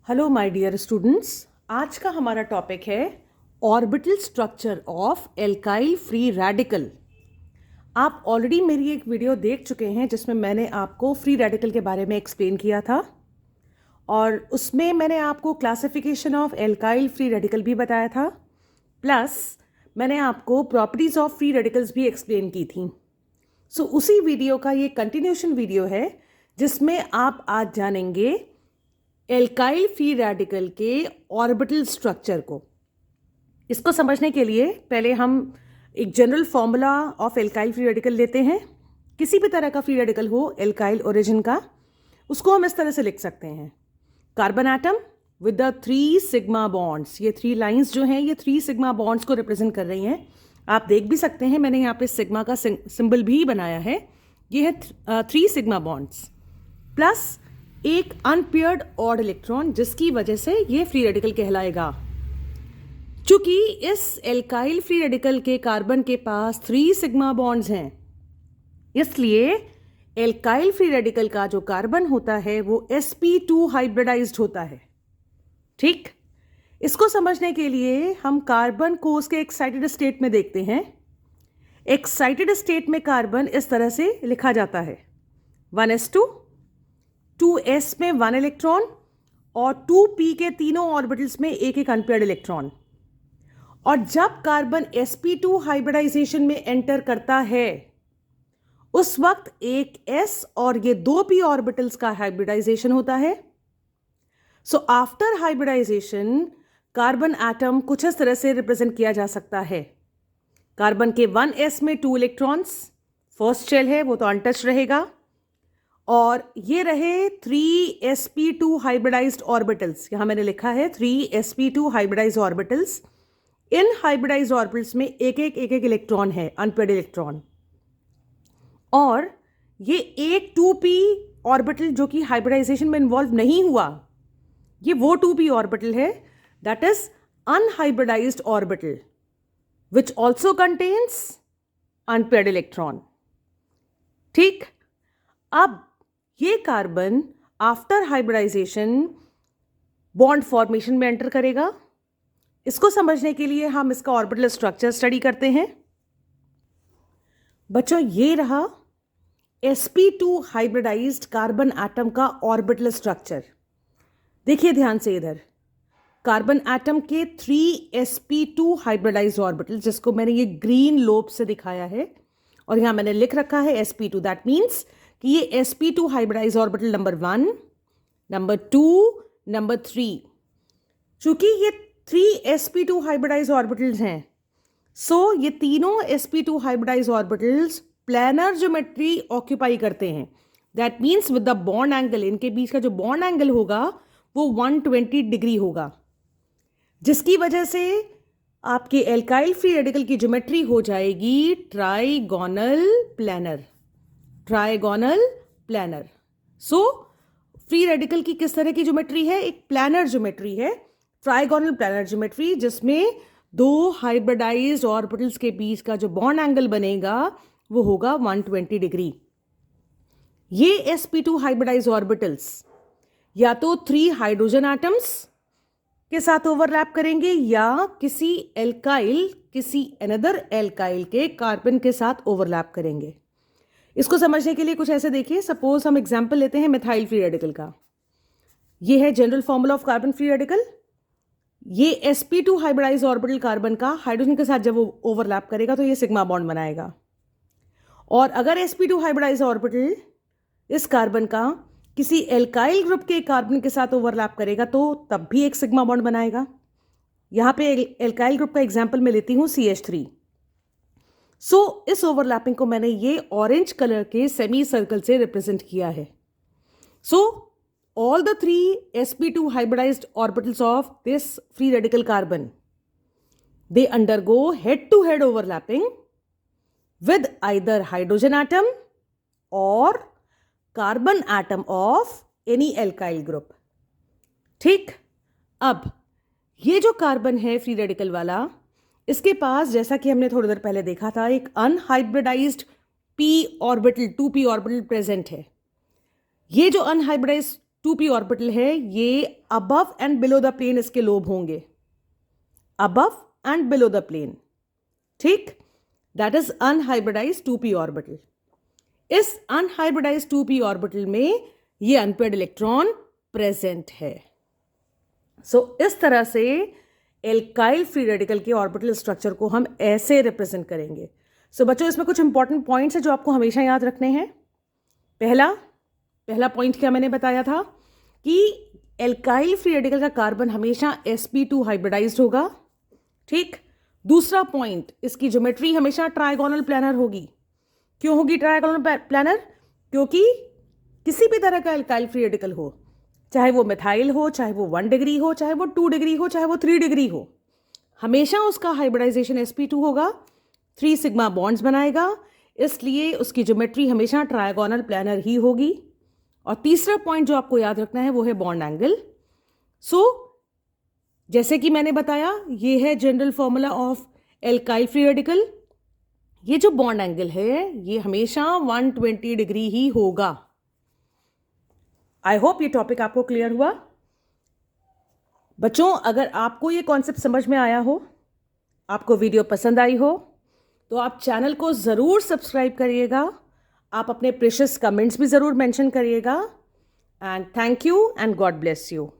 Hello my dear students, आज का हमारा टॉपिक है orbital structure of alkyl free radical. आप ऑलरेडी मेरी एक वीडियो देख चुके हैं जिसमें मैंने आपको फ्री रेडिकल के बारे में एक्सप्लेन किया था और उसमें मैंने आपको classification of alkyl free radical भी बताया था, प्लस मैंने आपको प्रॉपर्टीज ऑफ फ्री रेडिकल्स भी एक्सप्लेन की थी। सो उसी वीडियो का ये कंटिन्यूशन वीडियो है जिसमें आप आज जानेंगे एल्काइल फ्री रेडिकल के ऑर्बिटल स्ट्रक्चर को। इसको समझने के लिए पहले हम एक general formula of alkyl free radical लेते हैं। किसी भी तरह का फ्री रेडिकल हो एल्काइल ओरिजिन का, उसको हम इस तरह से लिख सकते हैं। Carbon atom with the 3 sigma bonds, ये 3 लाइंस जो हैं ये 3 सिग्मा बॉन्ड्स को रिप्रेजेंट कर रही हैं। आप देख भी सकते हैं, मैंने यहाँ पे सिग्मा का सिंबल भी बनाया है। ये है 3 सिग्मा बॉन्ड्स प्लस एक अनपेयर्ड ऑड इलेक्ट्रॉन, जिसकी वजह से ये फ्री रेडिकल कहलाएगा। चूंकि इस एल्काइल फ्री रेडिकल के कार्बन के पास 3 सिग्मा बॉन्ड्स हैं, इसलिए एल्काइल फ्री रेडिकल का जो कार्बन होता है वो sp2 हाइब्रिडाइज्ड होता है। ठीक, इसको समझने के लिए हम कार्बन को उसके एक्साइटेड स्टेट में देखते हैं। एक्साइटेड स्टेट में कार्बन इस तरह से लिखा जाता है 1s2, 2s में 1 इलेक्ट्रॉन और 2p के तीनों ऑर्बिटल्स में एक एक अनपेयर्ड इलेक्ट्रॉन। और जब कार्बन sp2 हाइब्रिडाइजेशन में एंटर करता है उस वक्त एक s और ये 2p ऑर्बिटल्स का हाइब्रिडाइजेशन होता है। So after hybridisation carbon atom कुछ इस तरह से रिप्रेजेंट किया जा सकता है। कार्बन के 1s में 2 इलेक्ट्रॉन्स, फर्स्ट शेल है वो तो अनटच्ड रहेगा, और ये रहे 3sp2 हाइब्रिडाइज्ड ऑर्बिटल्स। यहां मैंने लिखा है 3sp2 हाइब्रिडाइज्ड ऑर्बिटल्स। इन हाइब्रिडाइज्ड ऑर्बिटल्स में एक एक इलेक्ट्रॉन है, अनपेयर्ड इलेक्ट्रॉन। और ये एक 2p ऑर्बिटल जो कि हाइब्रिडाइजेशन में इन्वॉल्व नहीं हुआ, ये वो 2p ऑर्बिटल है, that is unhybridised orbital which also contains unpaired electron. ठीक, अब ये carbon after hybridisation bond formation में एंटर करेगा। इसको समझने के लिए हम इसका ऑर्बिटल स्ट्रक्चर स्टडी करते हैं। बच्चों, ये रहा sp2 हाइब्रिडाइज्ड कार्बन एटम का ऑर्बिटल स्ट्रक्चर। देखिए ध्यान से, इधर कार्बन एटम के 3sp2 हाइब्रिडाइज्ड ऑर्बिटल, जिसको मैंने ये ग्रीन लोब से दिखाया है और यहां मैंने लिख रखा है sp2। दैट मीन्स कि ये sp2 hybridised orbital number 1, number 2, number 3। चूंकि ये 3sp2 हाइब्रिडाइज्ड ऑर्बिटल्स हैं, सो ये तीनों sp2 hybridized orbitals planar geometry occupy करते हैं। That means with the bond angle, इनके बीच का जो बॉन्ड एंगल होगा वो 120 डिग्री होगा, जिसकी वजह से आपके एल्काइल फ्री रेडिकल की ज्योमेट्री हो जाएगी trigonal planar. Trigonal planar. So free radical की किस तरह की ज्योमेट्री है? एक प्लैनर ज्योमेट्री है, ट्राइगोनल प्लैनर ज्योमेट्री, जिसमें 2 हाइब्रिडाइज्ड ऑर्बिटल्स के बीच का जो बॉन्ड एंगल बनेगा वो होगा 120 डिग्री। ये sp2 हाइब्रिडाइज्ड ऑर्बिटल्स या तो 3 हाइड्रोजन एटम्स के साथ ओवरलैप करेंगे या किसी अनदर एल्काइल के कार्बन के साथ ओवरलैप करेंगे। इसको समझने के लिए कुछ ऐसे देखिए, सपोज हम एग्जांपल लेते हैं मिथाइल फ्री रेडिकल का। ये है general formula of carbon free radical. ये sp2 हाइब्रिडाइज्ड ऑर्बिटल कार्बन का हाइड्रोजन के साथ जब वो ओवरलैप करेगा तो ये सिग्मा बॉन्ड बनाएगा। और अगर sp2 हाइब्रिडाइज्ड ऑर्बिटल इस कार्बन का किसी एल्काइल ग्रुप के कार्बन के साथ ओवरलैप करेगा तो तब भी एक सिग्मा बॉन्ड बनाएगा। यहां पे एल्काइल ग्रुप का एग्जांपल मैं लेती हूं CH3। सो इस ओवरलैपिंग को मैंने ये ऑरेंज कलर के सेमी सर्कल से रिप्रेजेंट किया है। So all the 3 sp2 hybridized orbitals of this free radical carbon, they undergo head-to-head overlapping with either hydrogen atom or carbon atom of any alkyl group. ठीक, अब ये जो carbon है free radical वाला, इसके पास जैसा कि हमने थोड़ी देर पहले देखा था एक unhybridized p orbital 2p orbital present है। ये जो अनहाइब्रिडाइज्ड 2p ऑर्बिटल है, ये above and below the plane इसके लोब होंगे, above and below the plane, ठीक। That is unhybridized 2p orbital. इस अनहाइब्रिडाइज्ड 2p ऑर्बिटल में ये अनपेयर्ड इलेक्ट्रॉन प्रेजेंट है। सो इस तरह से एल्काइल फ्री रेडिकल के ऑर्बिटल स्ट्रक्चर को हम ऐसे रिप्रेजेंट करेंगे। सो बच्चों, इसमें कुछ इंपॉर्टेंट पॉइंट्स हैं जो आपको हमेशा याद रखने हैं। पहला पॉइंट क्या मैंने बताया था कि एल्काइल फ्री रेडिकल का कार्बन हमेशा sp2 हाइब्रिडाइज्ड होगा, ठीक। दूसरा पॉइंट, इसकी ज्योमेट्री हमेशा ट्राइगोनल प्लानर होगी। क्यों होगी ट्राइगोनल प्लानर? क्योंकि किसी भी तरह का एल्काइल फ्री रेडिकल हो, चाहे वो मिथाइल हो, चाहे वो 1 डिग्री हो, चाहे वो 2 डिग्री हो, चाहे वो 3 डिग्री हो, हमेशा उसका हाइब्रिडाइजेशन sp2 होगा, 3 सिग्मा बॉन्ड्स बनाएगा, इसलिए उसकी ज्योमेट्री हमेशा ट्राइगोनल प्लानर ही होगी। और तीसरा पॉइंट जो आपको याद रखना है वो है बॉन्ड एंगल। सो जैसे कि मैंने बताया, ये है general formula of alkyl free radical. ये जो बॉन्ड एंगल है ये हमेशा 120 डिग्री ही होगा। आई होप ये टॉपिक आपको क्लियर हुआ। बच्चों, अगर आपको ये कॉन्सेप्ट समझ में आया हो, आपको वीडियो पसंद आई हो, तो आप चैनल को ज़रूर सब्सक्राइब करिएगा। आप अपने प्रेशियस कमेंट्स भी ज़रूर मेंशन करिएगा। And thank you and God bless you.